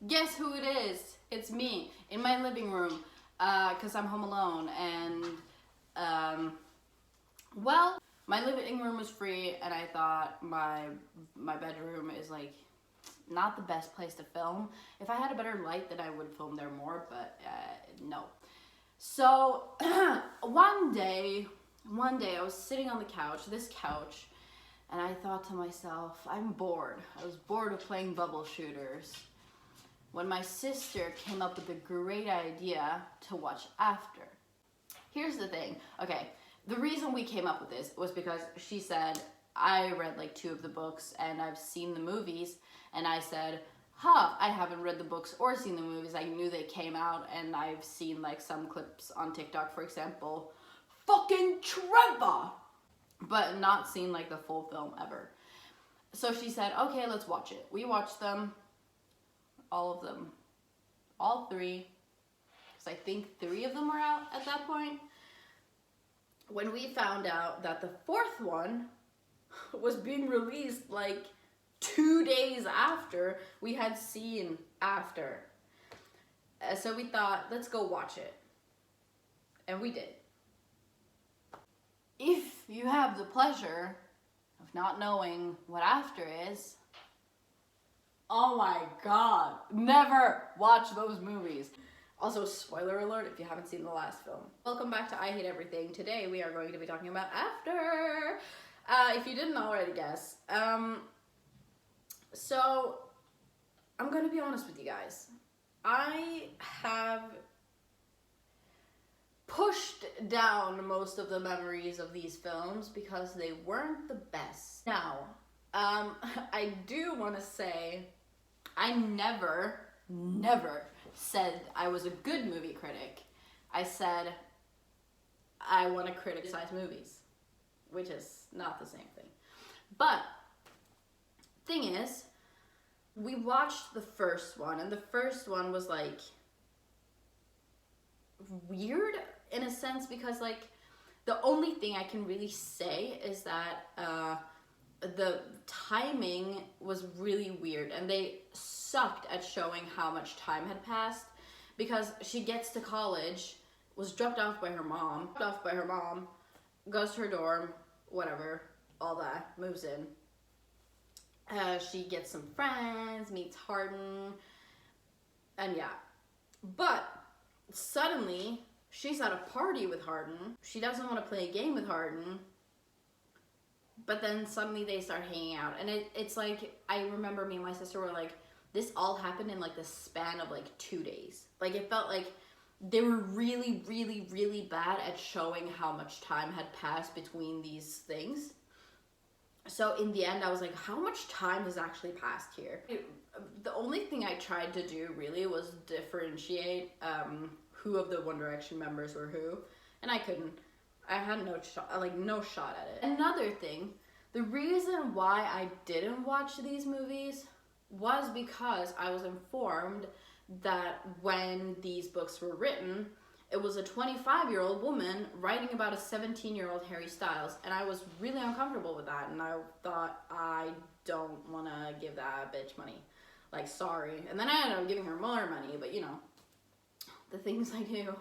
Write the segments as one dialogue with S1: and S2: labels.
S1: Guess who it is? It's me in my living room, because I'm home alone, and well, my living room was free, and I thought my bedroom is like not the best place to film. If I had a better light, then I would film there more, but no. So one day I was sitting on the couch, this couch, and I thought to myself, I'm bored. I was bored of playing bubble shooters, when my sister came up with a great idea to watch After. Here's the thing. Okay, the reason we came up with this was because she said, I read like 2 of the books and I've seen the movies, and I said, I haven't read the books or seen the movies. I knew they came out, and I've seen like some clips on TikTok, for example, fucking Trevor, but not seen like the full film ever. So she said, okay, let's watch it. We watched them, all of them, all 3, because I think 3 of them were out at that point. When we found out that the 4th one was being released like 2 days after we had seen After. So we thought, let's go watch it. And we did. If you have the pleasure of not knowing what After is, oh my god, never watch those movies. Also, spoiler alert if you haven't seen the last film. Welcome back to I Hate Everything. Today we are going to be talking about After. If you didn't already guess. So, I'm going to be honest with you guys. I have pushed down most of the memories of these films because they weren't the best. Now, I do want to say I never said I was a good movie critic. I said I want to criticize movies, which is not the same thing. But thing is, we watched the first one, and the first one was like weird in a sense, because like the only thing I can really say is that the timing was really weird, and they sucked at showing how much time had passed, because she gets to college, was dropped off by her mom, goes to her dorm, whatever, all that, moves in. She gets some friends, meets Hardin, and yeah. But suddenly, she's at a party with Hardin. She doesn't want to play a game with Hardin. But then suddenly they start hanging out. And it's like, I remember me and my sister were like, this all happened in like the span of like 2 days. Like, it felt like they were really, really, really bad at showing how much time had passed between these things. So in the end, I was like, how much time has actually passed here? The only thing I tried to do really was differentiate who of the One Direction members were who, and I couldn't. I had no shot at it. Another thing, the reason why I didn't watch these movies was because I was informed that when these books were written, it was a 25-year-old woman writing about a 17-year-old Harry Styles, and I was really uncomfortable with that, and I thought, I don't want to give that bitch money. Like, sorry. And then I ended up giving her more money, but you know, the things I do.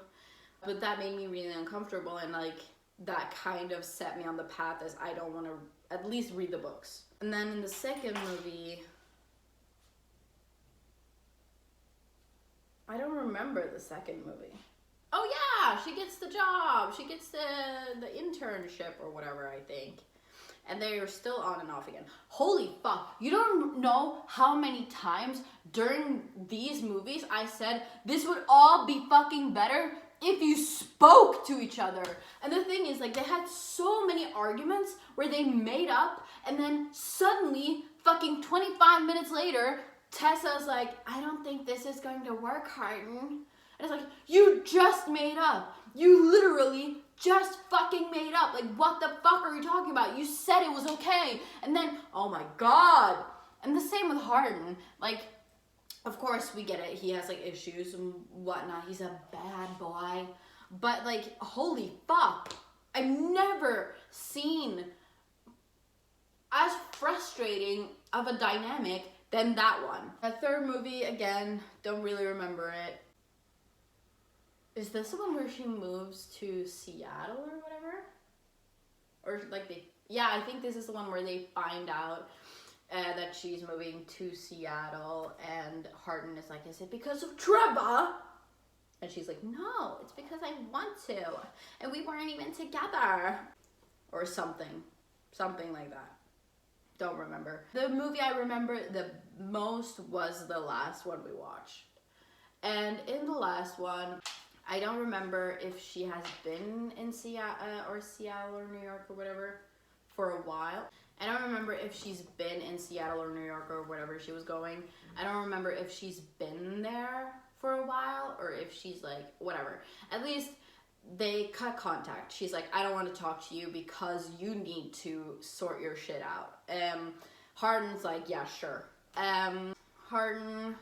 S1: But that made me really uncomfortable, and like, that kind of set me on the path as I don't want to at least read the books. And then in the second movie, I don't remember the second movie. Oh yeah, she gets the job. She gets the internship or whatever, I think. And they're still on and off again. Holy fuck. You don't know how many times during these movies I said this would all be fucking better if you spoke to each other. And the thing is, like, they had so many arguments where they made up, and then suddenly, fucking 25 minutes later, Tessa's like, I don't think this is going to work, Hardin. And it's like, you just made up. You literally just fucking made up. Like, what the fuck are you talking about? You said it was okay. And then, oh my god. And the same with Hardin. Like, of course we get it. He has, like, issues and whatnot. He's a bad boy. But, like, holy fuck. I've never seen as frustrating of a dynamic Then that one. The third movie, again, don't really remember it. Is this the one where she moves to Seattle or whatever? Or like yeah, I think this is the one where they find out that she's moving to Seattle, and Hardin is like, is it because of Trevor? And she's like, no, it's because I want to, and we weren't even together. Or something like that. Don't remember. The movie I remember the most was the last one we watched. And in the last one, I don't remember if she has been in Seattle or New York or whatever for a while. I don't remember if she's been in Seattle or New York or whatever she was going. I don't remember if she's been there for a while or if she's like, whatever. At least they cut contact. She's like, I don't want to talk to you because you need to sort your shit out. Hardin's like, yeah, sure. Hardin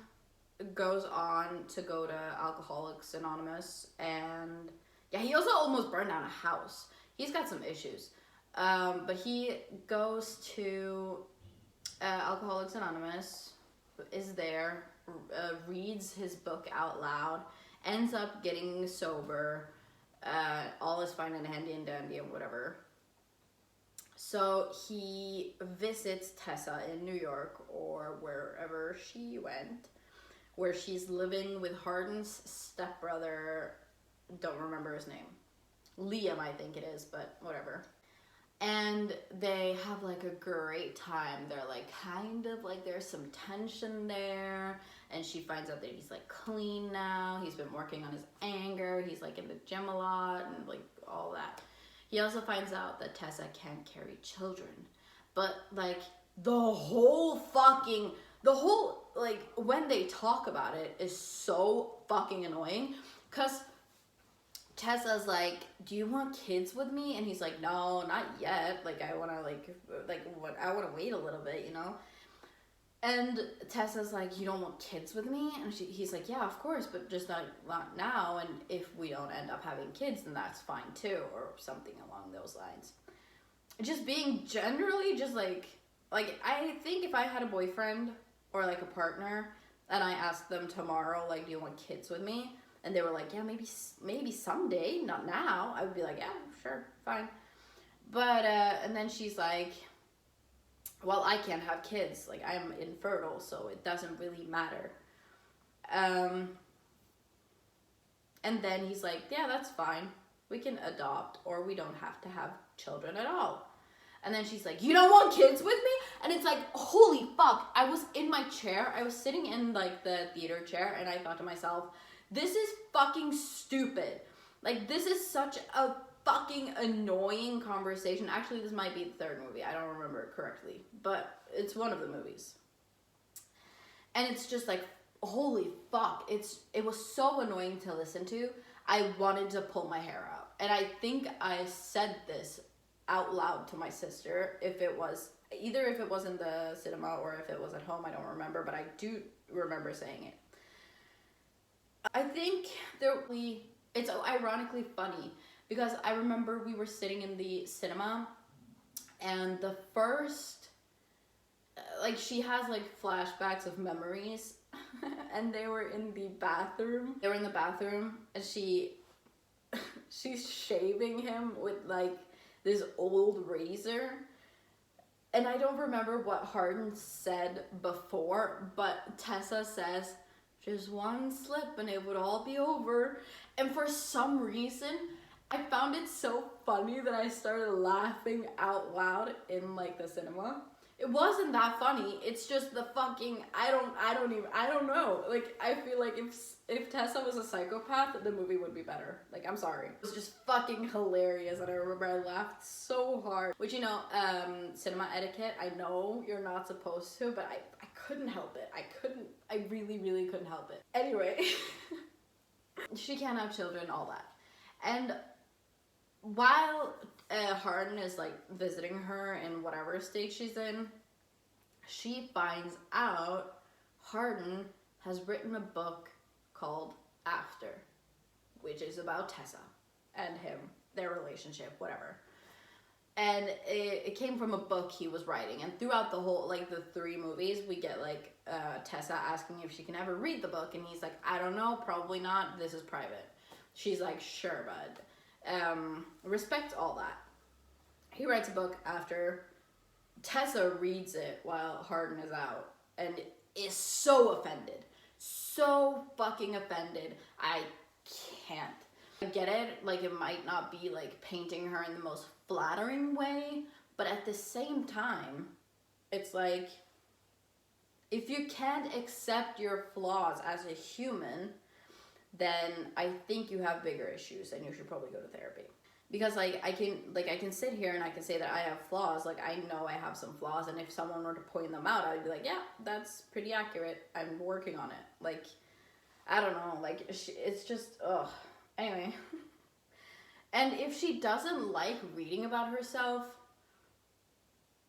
S1: goes on to go to Alcoholics Anonymous, and yeah, he also almost burned down a house. He's got some issues. But he goes to Alcoholics Anonymous, is there, reads his book out loud, ends up getting sober. All is fine and handy and dandy and whatever. So he visits Tessa in New York or wherever she went, where she's living with Hardin's stepbrother. Don't remember his name. Liam, I think it is, but whatever. And they have like a great time. They're like kind of like there's some tension there, and she finds out that he's like clean now. He's been working on his anger. He's like in the gym a lot and like all that. He also finds out that Tessa can't carry children. But like the whole like when they talk about it is so fucking annoying, cuz Tessa's like, do you want kids with me? And he's like, no, not yet. Like, I want to, I want to wait a little bit, you know? And Tessa's like, you don't want kids with me? And he's like, yeah, of course, but just not now. And if we don't end up having kids, then that's fine too, or something along those lines. Just being generally just like I think if I had a boyfriend or like a partner and I asked them tomorrow, like, do you want kids with me? And they were like, yeah, maybe someday, not now. I would be like, yeah, sure, fine. But, and then she's like, well, I can't have kids. Like, I'm infertile, so it doesn't really matter. And then he's like, yeah, that's fine. We can adopt, or we don't have to have children at all. And then she's like, you don't want kids with me? And it's like, holy fuck. I was in my chair. I was sitting in, like, the theater chair, and I thought to myself, this is fucking stupid. Like, this is such a fucking annoying conversation. Actually, this might be the third movie. I don't remember it correctly. But it's one of the movies. And it's just like, holy fuck. It was so annoying to listen to. I wanted to pull my hair out. And I think I said this out loud to my sister. If it was in the cinema or if it was at home, I don't remember. But I do remember saying it. I think it's ironically funny because I remember we were sitting in the cinema and the first, like, she has like flashbacks of memories and they were in the bathroom. They were in the bathroom and she's shaving him with like this old razor. And I don't remember what Hardin said before, but Tessa says, just one slip and it would all be over. And for some reason, I found it so funny that I started laughing out loud in like the cinema. It wasn't that funny. It's just the fucking, I don't know. Like, I feel like if Tessa was a psychopath, the movie would be better. Like, I'm sorry. It was just fucking hilarious, and I remember I laughed so hard. Which, you know, cinema etiquette, I know you're not supposed to, but I couldn't help it. I really, really couldn't help it. Anyway, she can't have children, all that. And while Hardin is like visiting her in whatever state she's in, she finds out Hardin has written a book called After, which is about Tessa and him, their relationship, whatever. and it came from a book he was writing. And throughout the whole, like, the 3 movies, we get, like, Tessa asking if she can ever read the book, and he's like, I don't know, probably not, this is private. She's like, sure, bud. Respect all that. He writes a book after Tessa reads it while Hardin is out, and is so offended. So fucking offended. I can't. I get it, like, it might not be, like, painting her in the most flattering way, but at the same time, it's like, if you can't accept your flaws as a human, then I think you have bigger issues and you should probably go to therapy. Because, like, I can sit here and I can say that I have flaws. Like, I know I have some flaws, and if someone were to point them out, I'd be like, yeah, that's pretty accurate. I'm working on it. Like, I don't know. Like, it's just, ugh. Anyway. And if she doesn't like reading about herself,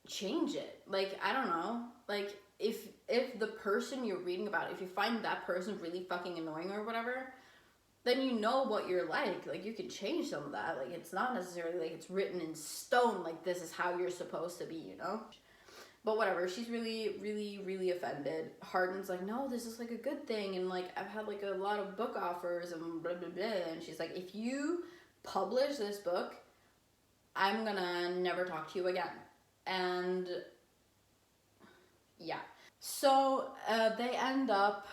S1: change it. Like, I don't know. Like, if the person you're reading about, if you find that person really fucking annoying or whatever, then you know what you're like. Like, you can change some of that. Like, it's not necessarily like it's written in stone, like, this is how you're supposed to be, you know? But whatever, she's really, really, really offended. Hardin's like, no, this is, like, a good thing, and, like, I've had, like, a lot of book offers, and blah, blah, blah. And she's like, if you publish this book, I'm gonna never talk to you again. And, yeah. So, they end up...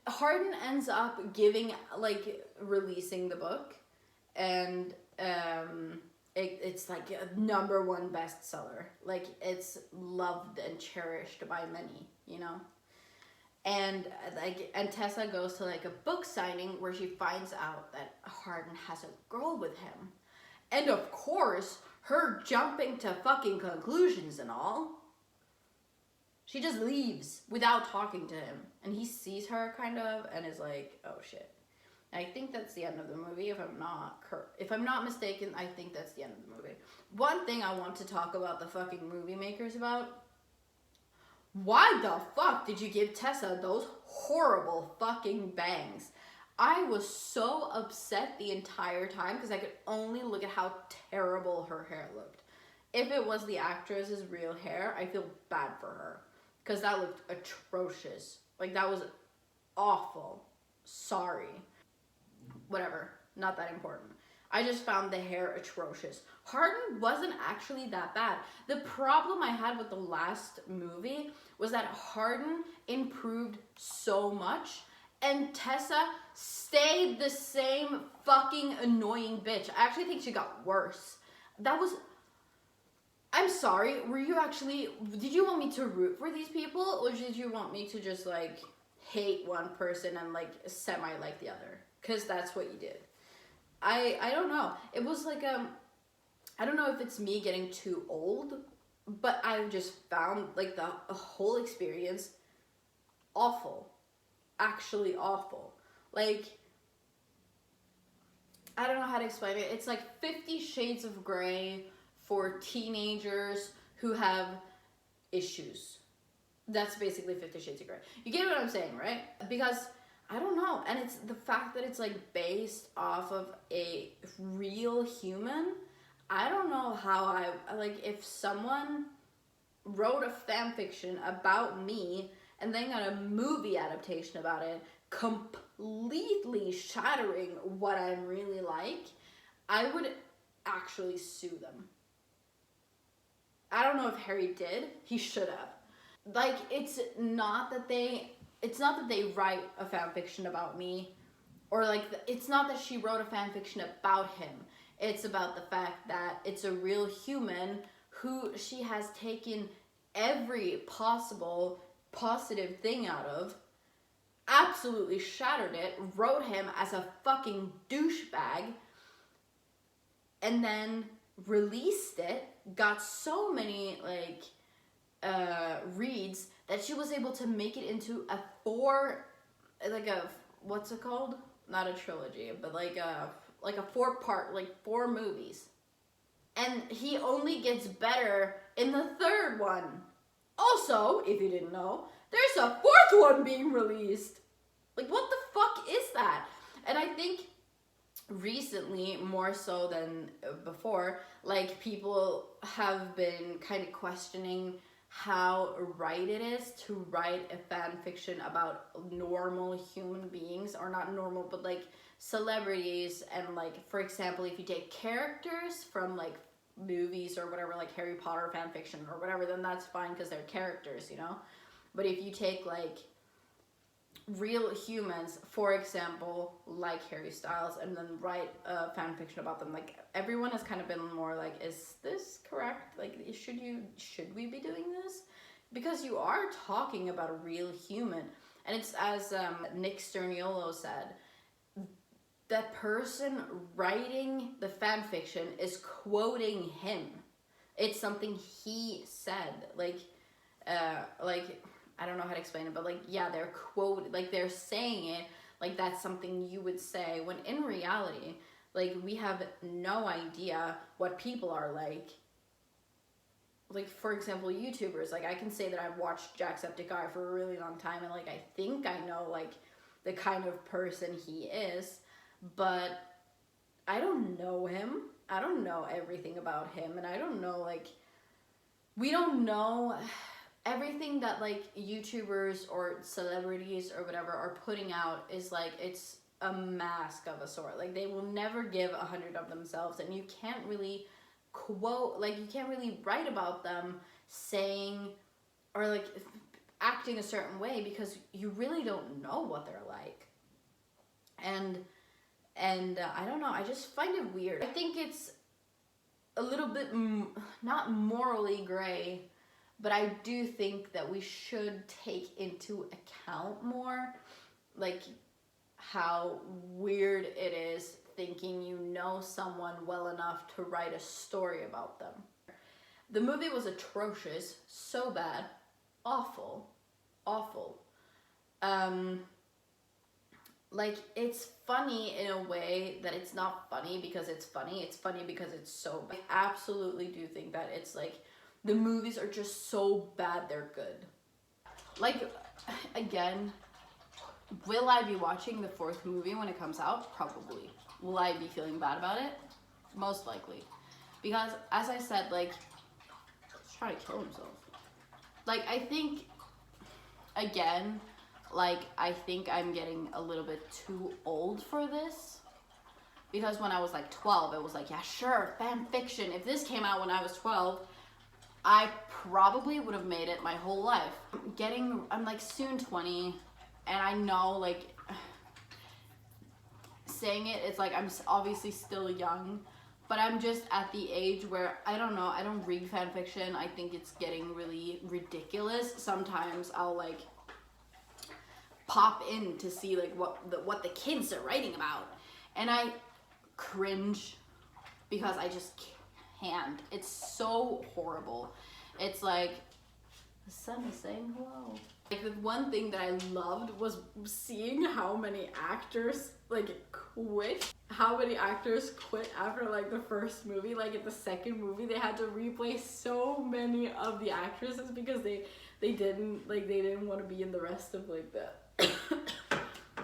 S1: Hardin ends up giving, like, releasing the book, and it's like a #1 bestseller. Like, it's loved and cherished by many, you know? And, like, and Tessa goes to, like, a book signing where she finds out that Hardin has a girl with him. And, of course, her jumping to fucking conclusions and all, she just leaves without talking to him. And he sees her, kind of, and is like, oh, shit. And I think that's the end of the movie, if I'm not mistaken, I think that's the end of the movie. One thing I want to talk about the fucking movie makers about, why the fuck did you give Tessa those horrible fucking bangs? I was so upset the entire time because I could only look at how terrible her hair looked. If it was the actress's real hair, I feel bad for her. Because that looked atrocious. Like, that was awful. Sorry. Whatever. Not that important. I just found the hair atrocious. Hardin wasn't actually that bad. The problem I had with the last movie was that Hardin improved so much, and Tessa stayed the same fucking annoying bitch. I actually think she got worse. That was... I'm sorry, did you want me to root for these people, or did you want me to just, like, hate one person and, like, semi-like the other? Because that's what you did. I don't know. It was like, I don't know if it's me getting too old, but I just found, like, the whole experience awful. Actually awful. Like, I don't know how to explain it. It's like 50 Shades of Grey for teenagers who have issues. That's basically 50 Shades of Grey. You get what I'm saying, right? Because, I don't know, and it's the fact that it's, like, based off of a real human. I don't know how like, if someone wrote a fan fiction about me and then got a movie adaptation about it, completely shattering what I'm really like, I would actually sue them. I don't know if Harry did. He should have. Like, it's not that they write a fan fiction about me, or, like, it's not that she wrote a fan fiction about him. It's about the fact that it's a real human who she has taken every possible positive thing out of, absolutely shattered it, wrote him as a fucking douchebag, and then released it, got so many, like, reads that she was able to make it into what's it called? Not a trilogy, but like a 4-part, like 4 movies. And he only gets better in the 3rd one. Also, if you didn't know, there's a 4th one being released. Like, what the fuck is that? And I think recently, more so than before, like people have been kind of questioning how right it is to write a fan fiction about normal human beings, or not normal, but like celebrities. And like, for example, if you take characters from like movies or whatever, like Harry Potter fan fiction or whatever, then that's fine because they're characters, you know. But if you take like real humans, for example, like Harry Styles, and then write a fan fiction about them, like everyone has kind of been more like, is this correct? Like, should we be doing this? Because you are talking about a real human. And it's as Nick Sturniolo said, that person writing the fan fiction is quoting him. It's something he said. Like I don't know how to explain it, but like, yeah, they're like they're saying it like that's something you would say, when in reality, like, we have no idea what people are like. Like, for example, YouTubers, like I can say that I've watched Jacksepticeye for a really long time, and like I think I know like the kind of person he is, but I don't know him. I don't know everything about him, and I don't know, like, we don't know everything that like YouTubers or celebrities or whatever are putting out is like, it's a mask of a sort. Like, they will never give 100 of themselves, and you can't really quote, like, you can't really write about them saying or like acting a certain way, because you really don't know what they're like. And I don't know, I just find it weird. I think it's a little bit not morally gray, but I do think that we should take into account more, like, how weird it is thinking you know someone well enough to write a story about them. The movie was atrocious, so bad, awful. Like, it's funny in a way that it's not funny because it's funny. It's funny because it's so bad. I absolutely do think that it's like, the movies are just so bad they're good. Like, again, will I be watching the 4th movie when it comes out? Probably. Will I be feeling bad about it? Most likely. Because, as I said, like, he's trying to kill himself. Like, I think, again, like, I think I'm getting a little bit too old for this. Because when I was like 12, it was like, yeah, sure, fan fiction. If this came out when I was 12, I probably would have made it my whole life. I'm like soon 20, and I know, like, saying it's like I'm obviously still young, but I'm just at the age where, I don't know, I don't read fan fiction. I think it's getting really ridiculous. Sometimes I'll like pop in to see like what the kids are writing about, and I cringe because I just can't. It's so horrible. It's like, the sun is saying hello. Like, the one thing that I loved was seeing how many actors like quit. How many actors quit after like the 1st movie. Like, in the 2nd movie, they had to replace so many of the actresses because they didn't want to be in the rest of like the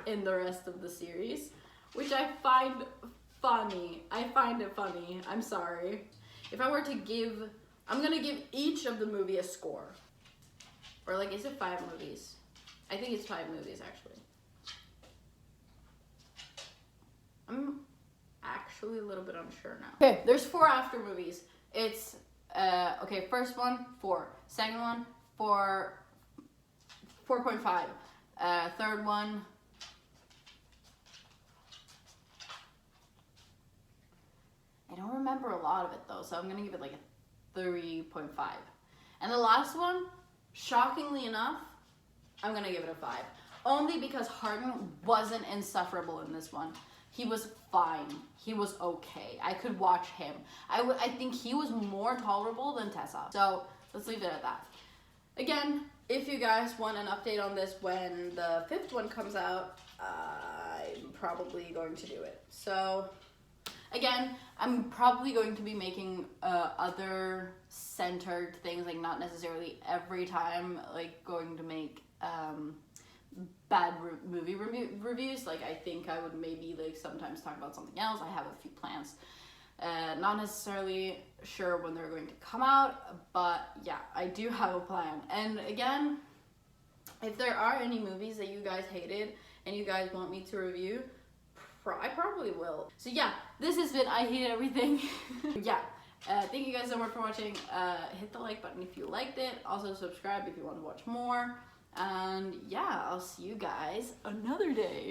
S1: in the rest of the series, which I find funny. I find it funny. I'm sorry. If I were to give, I'm gonna give each of the movie a score. Or like, is it 5 movies? I think it's 5 movies, actually. I'm actually a little bit unsure now. Okay, there's 4 after movies. It's, okay, first one, 4. Second one, 4.5. Third one, I don't remember a lot of it though, so I'm gonna give it like a 3.5. And the last one, shockingly enough, I'm gonna give it a 5. Only because Hardin wasn't insufferable in this one. He was fine. He was okay. I could watch him. I think he was more tolerable than Tessa. So let's leave it at that. Again, if you guys want an update on this when the 5th one comes out, I'm probably going to do it. So again, I'm probably going to be making other centered things, like not necessarily every time like going to make bad movie reviews. Like, I think I would maybe like sometimes talk about something else. I have a few plans. Not necessarily sure when they're going to come out, but yeah, I do have a plan. And again, if there are any movies that you guys hated and you guys want me to review, I probably will. So yeah, this has been I Hate Everything. Yeah, thank you guys so much for watching. Hit the like button if you liked it. Also subscribe if you want to watch more. And yeah, I'll see you guys another day.